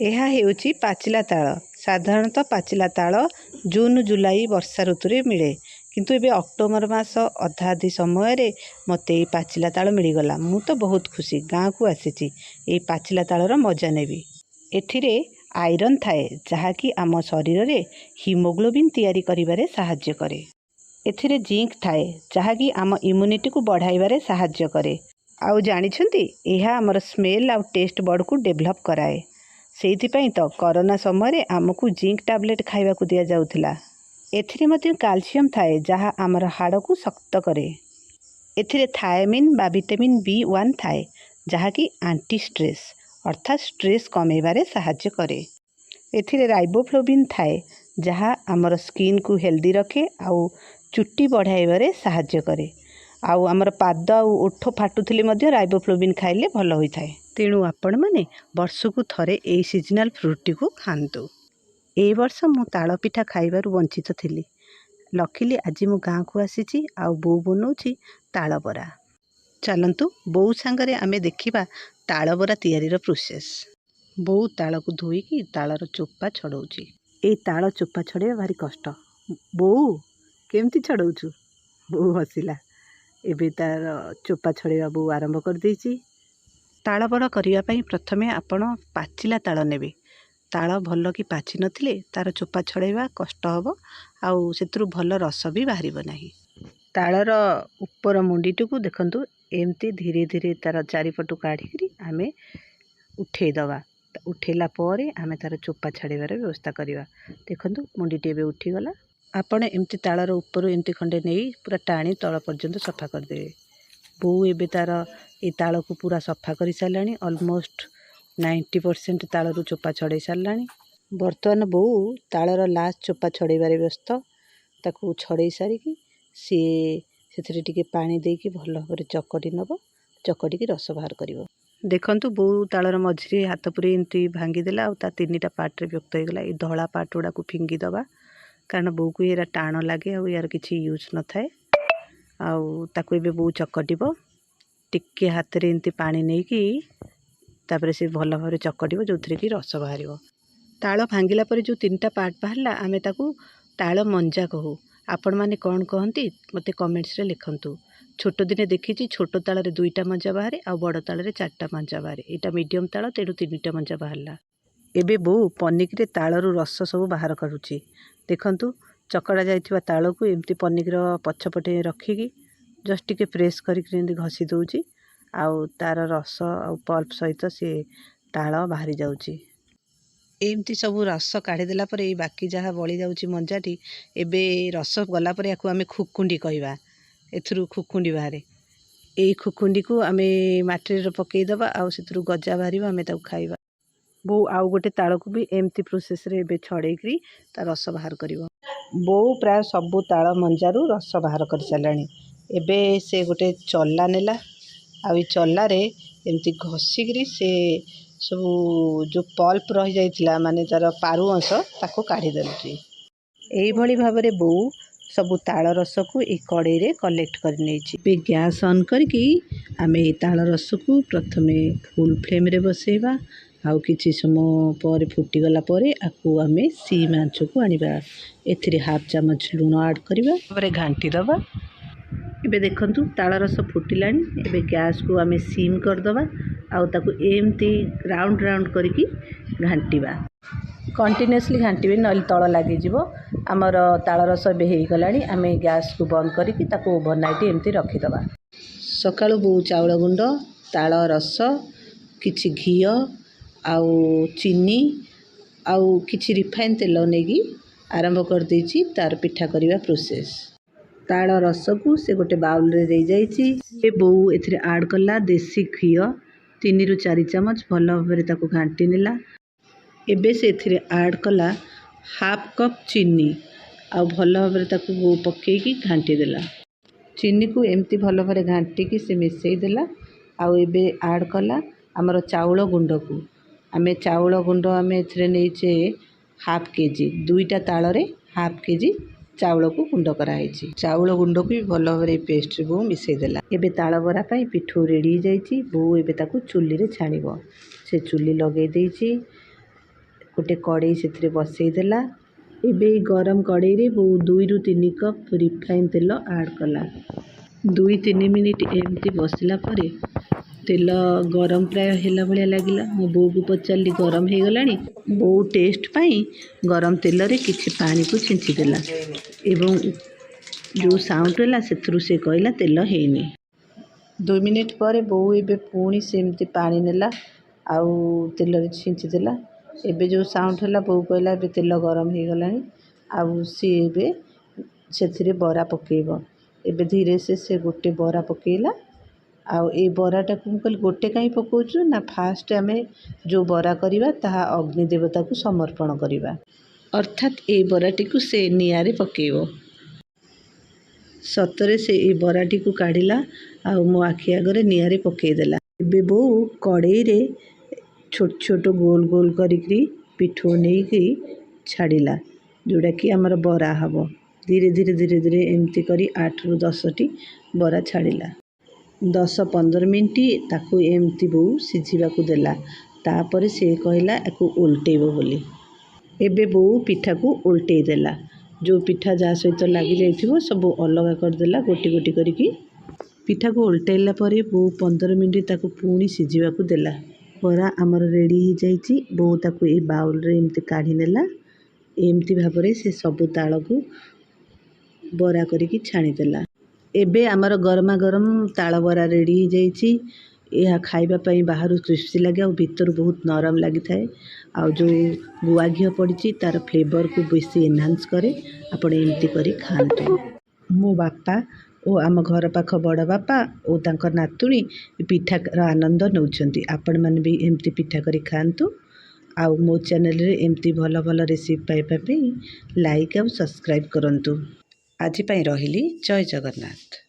ଏହା ହେଉଛି ପାଚିଲା ତାଳ। ସାଧାରଣତଃ ପାଚିଲା ତାଳ ଜୁନ୍ ଜୁଲାଇ ବର୍ଷା ଋତୁରେ ମିଳେ, କିନ୍ତୁ ଏବେ ଅକ୍ଟୋବର ମାସ ଅଧାଅଧି ସମୟରେ ମୋତେ ଏଇ ପାଚିଲା ତାଳ ମିଳିଗଲା। ମୁଁ ତ ବହୁତ ଖୁସି। ଗାଁକୁ ଆସିଛି ଏଇ ପାଚିଲା ତାଳର ମଜା ନେବି। ଏଥିରେ ଆଇରନ୍ ଥାଏ, ଯାହାକି ଆମ ଶରୀରରେ ହିମୋଗ୍ଲୋବିନ୍ ତିଆରି କରିବାରେ ସାହାଯ୍ୟ କରେ। ଏଥିରେ ଜିଙ୍କ୍ ଥାଏ, ଯାହାକି ଆମ ଇମ୍ୟୁନିଟିକୁ ବଢ଼ାଇବାରେ ସାହାଯ୍ୟ କରେ। ଆଉ ଜାଣିଛନ୍ତି, ଏହା ଆମର ସ୍ମେଲ୍ ଆଉ ଟେଷ୍ଟ ବଡ଼କୁ ଡେଭଲପ୍ କରାଏ। ସେଇଥିପାଇଁ ତ କରୋନା ସମୟରେ ଆମକୁ ଜିଙ୍କ୍ ଟ୍ୟାବଲେଟ୍ ଖାଇବାକୁ ଦିଆଯାଉଥିଲା। ଏଥିରେ ମଧ୍ୟ କ୍ୟାଲସିୟମ୍ ଥାଏ, ଯାହା ଆମର ହାଡ଼କୁ ଶକ୍ତ କରେ। ଏଥିରେ ଥାୟାମିନ୍ ବା ଭିଟାମିନ୍ B1 ଥାଏ, ଯାହାକି ଆଣ୍ଟି ଷ୍ଟ୍ରେସ୍ ଅର୍ଥାତ୍ ଷ୍ଟ୍ରେସ୍ କମାଇବାରେ ସାହାଯ୍ୟ କରେ। ଏଥିରେ ରାଇବୋଫ୍ଲାଭିନ୍ ଥାଏ, ଯାହା ଆମର ସ୍କିନ୍କୁ ହେଲ୍ଦି ରଖେ ଆଉ ଚୁଟି ବଢ଼ାଇବାରେ ସାହାଯ୍ୟ କରେ। ଆଉ ଆମର ପାଦ ଆଉ ଓଠ ଫାଟୁଥିଲେ ମଧ୍ୟ ରାଇବୋଫ୍ଲାଭିନ୍ ଖାଇଲେ ଭଲ ହୋଇଥାଏ। ତେଣୁ ଆପଣମାନେ ବର୍ଷକୁ ଥରେ ଏଇ ସିଜନାଲ୍ ଫ୍ରୁଟ୍ଟିକୁ ଖାଆନ୍ତୁ। ଏଇ ବର୍ଷ ମୁଁ ତାଳ ପିଠା ଖାଇବାରୁ ବଞ୍ଚିତ ଥିଲି। ଲକିଲି ଆଜି ମୁଁ ଗାଁକୁ ଆସିଛି ଆଉ ବୋଉ ବନଉଛି ତାଳ ବରା। ଚାଲନ୍ତୁ ବୋଉ ସାଙ୍ଗରେ ଆମେ ଦେଖିବା ତାଳ ବରା ତିଆରିର ପ୍ରୋସେସ୍। ବୋଉ ତାଳକୁ ଧୋଇକି ତାଳର ଚୋପା ଛଡ଼ଉଛି। ଏଇ ତାଳ ଚୋପା ଛଡ଼େଇବା ଭାରି କଷ୍ଟ। ବୋଉ କେମିତି ଛଡ଼ଉଛୁ? ବୋଉ ହସିଲା। ଏବେ ତାର ଚୋପା ଛଡ଼େଇବା ବୋଉ ଆରମ୍ଭ କରିଦେଇଛି। ତାଳ ବରା କରିବା ପାଇଁ ପ୍ରଥମେ ଆପଣ ପାଚିଲା ତାଳ ନେବେ। ତାଳ ଭଲ କି ପାଚି ନଥିଲେ ତାର ଚୋପା ଛଡ଼େଇବା କଷ୍ଟ ହେବ, ଆଉ ସେଥିରୁ ଭଲ ରସ ବି ବାହାରିବ ନାହିଁ। ତାଳର ଉପର ମୁଣ୍ଡିଟିକୁ ଦେଖନ୍ତୁ, ଏମିତି ଧୀରେ ଧୀରେ ତାର ଚାରିପଟୁ କାଢ଼ିକିରି ଆମେ ଉଠେଇଦେବା। ଉଠେଇଲା ପରେ ଆମେ ତାର ଚୋପା ଛାଡ଼ିବାର ବ୍ୟବସ୍ଥା କରିବା। ଦେଖନ୍ତୁ ମୁଣ୍ଡିଟି ଏବେ ଉଠିଗଲା। ଆପଣ ଏମିତି ତାଳର ଉପରୁ ଏମିତି ଖଣ୍ଡେ ନେଇ ପୁରା ଟାଣି ତଳ ପର୍ଯ୍ୟନ୍ତ ସଫା କରିଦେବେ। ବୋଉ ଏବେ ତାର ଏ ତାଳକୁ ପୁରା ସଫା କରିସାରିଲାଣି। ଅଲମୋଷ୍ଟ 90% ତାଳରୁ ଚୋପା ଛଡ଼େଇ ସାରିଲାଣି। ବର୍ତ୍ତମାନ ବୋଉ ତାଳର ଲାଷ୍ଟ ଚୋପା ଛଡ଼େଇବାରେ ବ୍ୟସ୍ତ। ତାକୁ ଛଡ଼େଇ ସାରିକି ସିଏ ସେଥିରେ ଟିକେ ପାଣି ଦେଇକି ଭଲ ଭାବରେ ଚକଟି ନେବ। ଚକଟିକି ରସ ବାହାର କରିବ। ଦେଖନ୍ତୁ ବୋଉ ତାଳର ମଝିରେ ହାତ ପୁରେଇ ଏମିତି ଭାଙ୍ଗିଦେଲା, ଆଉ ତା 3ଟା ପାର୍ଟରେ ବିଭକ୍ତ ହୋଇଗଲା। ଏଇ ଧଳା ପାର୍ଟ ଗୁଡ଼ାକୁ ଫିଙ୍ଗି ଦେବା, କାରଣ ବୋଉକୁ ଏରା ଟାଣ ଲାଗେ ଆଉ ୟାର କିଛି ୟୁଜ୍ ନଥାଏ। ଆଉ ତାକୁ ଏବେ ବୋଉ ଚକଟିବ। ଟିକେ ହାତରେ ଏମିତି ପାଣି ନେଇକି ତାପରେ ସେ ଭଲ ଭାବରେ ଚକଟିବ, ଯେଉଁଥିରେ କି ରସ ବାହାରିବ। ତାଳ ଭାଙ୍ଗିଲା ପରେ ଯେଉଁ 3ଟା ପାର୍ଟ ବାହାରିଲା, ଆମେ ତାକୁ ତାଳ ମଞ୍ଜା କହୁ। ଆପଣମାନେ କ'ଣ କହନ୍ତି ମୋତେ କମେଣ୍ଟସରେ ଲେଖନ୍ତୁ। ଛୋଟ ଦିନେ ଦେଖିଛି ଛୋଟ ତାଳରେ 2ଟା ମଞ୍ଜା ବାହାରେ ଆଉ ବଡ଼ ତାଳରେ 4ଟା ମଞ୍ଜା ବାହାରେ। ଏଇଟା ମିଡ଼ିୟମ୍ ତାଳ, ତେଣୁ 3ଟା ମଞ୍ଜା ବାହାରିଲା। ଏବେ ବୋଉ ପନିକିରେ ତାଳରୁ ରସ ସବୁ ବାହାର କରୁଛି। ଦେଖନ୍ତୁ ଚକଡ଼ା ଯାଇଥିବା ତାଳକୁ ଏମିତି ପନିକିର ପଛପଟେ ରଖିକି ଜଷ୍ଟ ଟିକେ ପ୍ରେସ୍ କରିକି ଏମିତି ଘଷି ଦେଉଛି, ଆଉ ତାର ରସ ଆଉ ପଲ୍ପ ସହିତ ସେ ତାଳ ବାହାରି ଯାଉଛି। ଏମିତି ସବୁ ରସ କାଢ଼ିଦେଲା ପରେ ଏଇ ବାକି ଯାହା ବଳିଯାଉଛି ମଞ୍ଜାଟି, ଏବେ ରସ ଗଲା ପରେ ୟାକୁ ଆମେ ଖୁକୁଣ୍ଡି କହିବା। ଏଥିରୁ ଖୁକୁଣ୍ଡି ବାହାରେ। ଏଇ ଖୁକୁଣ୍ଡିକୁ ଆମେ ମାଟିରେ ପକାଇଦେବା, ଆଉ ସେଥିରୁ ଗଜା ବାହାରିବ, ଆମେ ତାକୁ ଖାଇବା। ବୋଉ ଆଉ ଗୋଟେ ତାଳକୁ ବି ଏମିତି ପ୍ରୋସେସ୍ରେ ଏବେ ଛଡ଼େଇକିରି ତା ରସ ବାହାର କରିବ। ବୋଉ ପ୍ରାୟ ସବୁ ତାଳ ମଞ୍ଜାରୁ ରସ ବାହାର କରିସାରିଲାଣି। ଏବେ ସେ ଗୋଟେ ଚଲା ନେଲା, ଆଉ ଏଇ ଚଲାରେ ଏମିତି ଘଷିକିରି ସେ ସବୁ ଯେଉଁ ପଲ୍ପ ରହିଯାଇଥିଲା, ମାନେ ତାର ପାରୁ ଅଂଶ, ତାକୁ କାଢ଼ି ଦେଉଛି। ଏଇଭଳି ଭାବରେ ବୋଉ ସବୁ ତାଳ ରସକୁ ଏଇ କଡ଼େଇରେ କଲେକ୍ଟ କରି ନେଇଛି। ଏବେ ଗ୍ୟାସ୍ ଅନ୍ କରିକି ଆମେ ଏଇ ତାଳ ରସକୁ ପ୍ରଥମେ ଫୁଲ୍ ଫ୍ଲେମ୍ରେ ବସେଇବା। ଆଉ କିଛି ସମୟ ପରେ ଫୁଟିଗଲା ପରେ ଆକୁ ଆମେ ସିମ୍ ଆଞ୍ଚକୁ ଆଣିବା। ଏଥିରେ 1/2 ଚାମଚ ଲୁଣ ଆଡ଼୍ କରିବା, ତାପରେ ଘାଣ୍ଟି ଦେବା। ଏବେ ଦେଖନ୍ତୁ ତାଳ ରସ ଫୁଟିଲାଣି। ଏବେ ଗ୍ୟାସ୍କୁ ଆମେ ସିମ୍ କରିଦେବା, ଆଉ ତାକୁ ଏମିତି ରାଉଣ୍ଡ ରାଉଣ୍ଡ କରିକି ଘାଣ୍ଟିବା। କଣ୍ଟିନ୍ୟୁଅସ୍ଲି ଘାଣ୍ଟିବେ, ନହେଲେ ତଳ ଲାଗିଯିବ। ଆମର ତାଳ ରସ ଏବେ ହେଇଗଲାଣି। ଆମେ ଗ୍ୟାସ୍କୁ ବନ୍ଦ କରିକି ତାକୁ ଓଭରନାଇଟ୍ ଏମିତି ରଖିଦେବା। ସକାଳୁ ବୋଉ ଚାଉଳ ଗୁଣ୍ଡ, ତାଳ ରସ, କିଛି ଘିଅ ଆଉ ଚିନି ଆଉ କିଛି ରିଫାଇନ୍ ତେଲ ନେଇକି ଆରମ୍ଭ କରିଦେଇଛି ତାର ପିଠା କରିବା ପ୍ରୋସେସ୍। ତାଳ ରସକୁ ସେ ଗୋଟେ ବାଉଲରେ ଦେଇଯାଇଛି। ସେ ବୋଉ ଏଥିରେ ଆଡ଼୍ କଲା ଦେଶୀ ଘିଅ 3ରୁ 4 ଚାମଚ। ଭଲ ଭାବରେ ତାକୁ ଘାଣ୍ଟି ନେଲା। ଏବେ ସେ ଏଥିରେ ଆଡ଼୍ କଲା 1/2 କପ୍ ଚିନି, ଆଉ ଭଲ ଭାବରେ ତାକୁ ବୋଉ ପକାଇକି ଘାଣ୍ଟି ଦେଲା। ଚିନିକୁ ଏମିତି ଭଲ ଭାବରେ ଘାଣ୍ଟିକି ସେ ମିଶାଇ ଦେଲା। ଆଉ ଏବେ ଆଡ଼୍ କଲା ଆମର ଚାଉଳ ଗୁଣ୍ଡକୁ। ଆମେ ଚାଉଳ ଗୁଣ୍ଡ ଏଥିରେ ନେଇଛେ 1/2 କେଜି। 2ଟା ତାଳରେ 1/2 କେଜି ଚାଉଳକୁ ଗୁଣ୍ଡ କରାହେଇଛି। ଚାଉଳ ଗୁଣ୍ଡକୁ ବି ଭଲ ଭାବରେ ପେଷ୍ଟରେ ବୋଉ ମିଶାଇ ଦେଲା। ଏବେ ତାଳ ବରା ପାଇଁ ପିଠଉ ରେଡ଼ି ହେଇଯାଇଛି। ବୋଉ ଏବେ ତାକୁ ଚୁଲିରେ ଛାଣିବ। ସେ ଚୁଲି ଲଗାଇ ଦେଇଛି। गोटे कड़े से बसईदेला। एबे गरम कड़े रे बो 2 ରୁ 3 कप रिफाइन तेल ऐड कला। 2-3 मिनिट एमती बसला परे तेल गरम प्राय हैला भलिया लागिला। मो बो को पचारि गरम हो गलानी। बो टेस्ट पाई गरम तेल रे किछि पानी को छिंची देला एवं जो साउंड हैला सेथरु से कहला तेल हेनी। 2 मिनिट पर बो एबे पुणी सेमती पानी नेला आउ तेल रे छिंची देला। एबे जो साउंड हैला बो कहला एबे तेल गरम हो गलानी आउ सी एबे सेथिरे बरा पकेइबो। एबे धीरे से गोटे बरा पकेइला आउ ए बराटा को कहल गोटे कहीं पकाउछु ना फास्ट आमे जो बरा करिबा ताहा अग्नि देवता को समर्पण करिबा, अर्थात ए बराटी को से नियारे पकेइबो। सतरे से ए बराटी को काढ़िला आउ मो आखि आगरे नियारे पकेइदेला। एबे बो कड़े रे छोट छोट गोल गोल करिकरी पिठो नेइकी छाड़िला जोड़ा कि आमर बरा हबो। धीरे धीरे धीरे धीरे एमती करी 8 ରୁ 10 टी बरा छाड़िला। 10-15 मिनिट ताकू एमती बो सिझिबा को देला। तापर से कहला एको उल्टेबो बोली। एबे बो पिठा को उल्टे देला। जो पिठा जा सहित लागी जाइथिबो सब अलग कर देला गोटी गोटी करिकी। पिठा को उल्टेला परे बो 15 मिनिट ताकू पुणी सिझिबा को देला। बरा आमर रेडी हो जाइछि। बो ताकू ए बाउल रे एमती काढ़ी नेला। एमती भाबरे से सब ताଳ को बरा करिकी छाणी देला। एबे आमर गरमा गरम ताଳ बरा रेडी हो जाइछि। यह खाइबा पई बाहरु क्रिस्पी लागे और भीतर बहुत नरम लगी थाए। आ जो गुआ घिओ पड़िछि तार फ्लेवर को बेसी एनहांस करे। आपण एमती करी खांतु। मो बापा ओ आम घर पाख बड़ बापा ओ तांकर नातुणी पिठार आनंद नौछंती। आपण मन भी एमती पिठा करी खांतु। आउ मो चैनल रे एमती भल भल रेसिपी पाइबा पई लाइक और सब्सक्राइब करंतु। आज पई रहिली। जय जगन्नाथ।